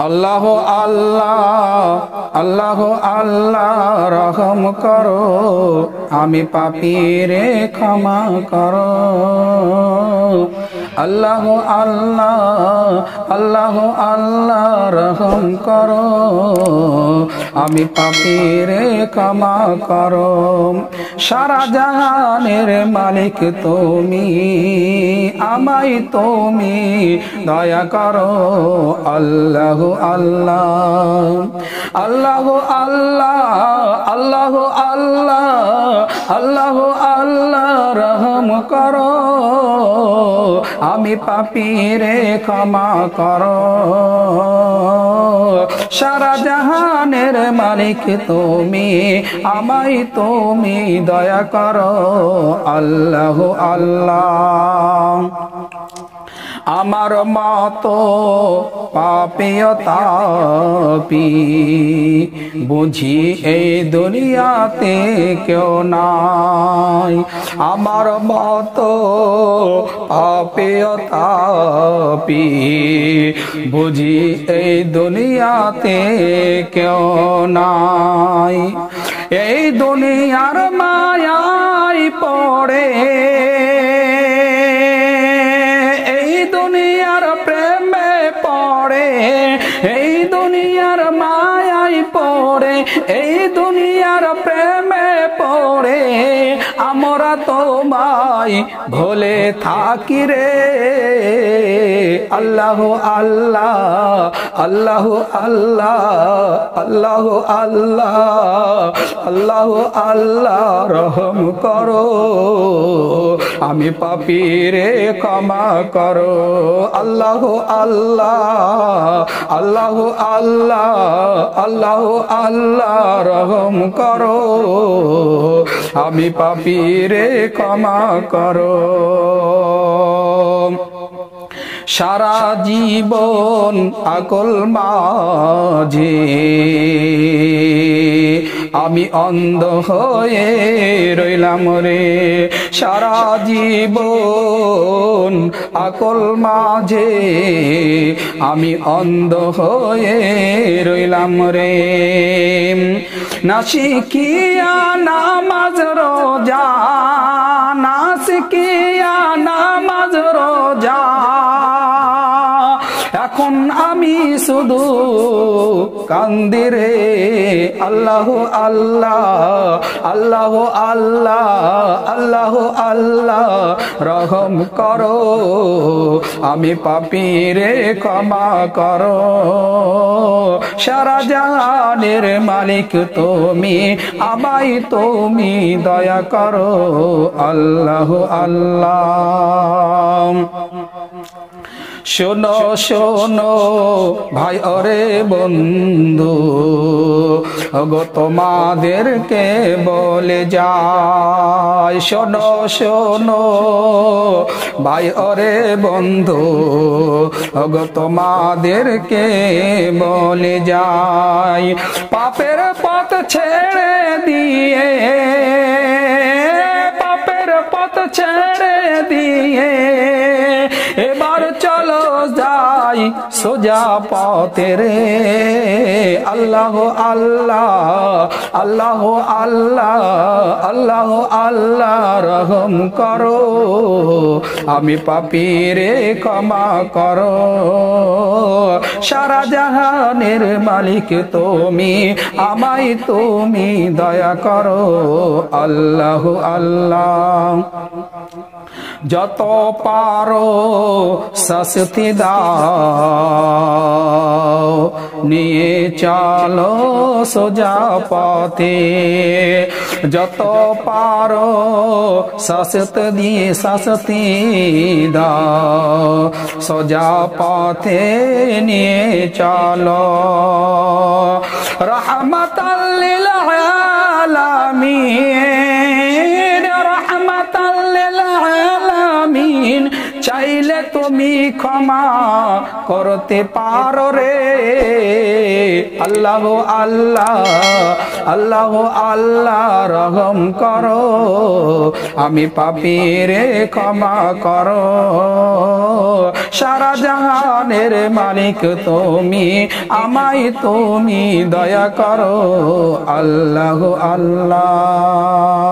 আল্লাহ আল্লাহ আল্লাহ আল্লাহ রহম করো আমি পাপী রে ক্ষমা করো আল্লাহ আল্লাহ আল্লাহ আল্লাহ রহম করো আমি পাপী রে ক্ষমা করো সারা জাহানের মালিক তুমি আমায় তুমি দয়া করো আল্লাহ আল্লাহ আল্লাহ আল্লাহ আল্লাহ আল্লাহ আল্লাহ আল্লাহ রহম করো আমি পাপী রে ক্ষমা করো সারা জাহানের মালিক তুমি আমায় তুমি দয়া করো আল্লাহ আল্লাহ আমার মতো পাপিয়তাপি বুঝি এই দুনিয়াতে কেউ নাই আমার মতো পাপিয়তাপি বুঝি এই দুনিয়াতে কেউ নাই এই দুনিয়ার মায়ায় পড়ে দুনিয়ার প্রেমে পড়ে এই দুনিয়ার মায়ায় পড়ে এই দুনিয়ার প্রেমে পড়ে আমরা তোমায় ভুলে থাকি রে আল্লাহ আল্লাহ আল্লাহ আল্লাহ আল্লাহ আল্লাহ আল্লাহ আল্লাহ রহম করো আমি পাপী রে ক্ষমা করো আল্লাহ আল্লাহ আল্লাহ আল্লাহ আল্লাহ আল্লাহ রহম করো আমি পাপী রে ক্ষমা করো সারা জীবন আকল মাঝে আমি অন্ধ হয়ে রইলাম রে সারা জীবন আকল মাঝে আমি অন্ধ হয়ে রইলাম রে না শিখিয়া নামাজ রোজা না শিখিয়া নামাজ রোজা এখন আমি শুধু কান্দি রে আল্লাহ আল্লাহ আল্লাহ আল্লাহ আল্লাহ আল্লাহ রহম করো আমি পাপী রে ক্ষমা করো সারা জাহানের মালিক তুমি আমায় তুমি দয়া করো আল্লাহ আল্লাহ শোনো শোনো ভাই অরে বন্ধু গো তোমাদেরকে বলে যায় শোনো শোনো ভাই অরে বন্ধু গো তোমাদেরকে বলে যায় পাপের পথ ছেড়ে দিয়ে পাপের পথ ছেড়ে দিয়ে এবার চলো যাই সোজা পথে রে আল্লাহ আল্লাহ আল্লাহ আল্লাহ আল্লাহ আল্লাহ রহম করো আমি পাপী রে ক্ষমা করো সারা জাহানের মালিক তুমি আমায় তুমি দয়া করো আল্লাহ আল্লাহ যত পারো শাস্তি দাও নিয়ে চলো সোজা পথে যত পারো শাস্তি দিয়ে শাস্তি দাও সোজা পথে নিয়ে চলো রহমতাল লিল আলামিন রহমতাল লিল আলামিন চাইলে তুমি ক্ষমা করতে পারো রে আল্লাহ আল্লাহ আল্লাহ আল্লাহ রহম করো আমি পাপী রে ক্ষমা করো সারা জাহানের মালিক তুমি আমায় তুমি দয়া করো আল্লাহ আল্লাহ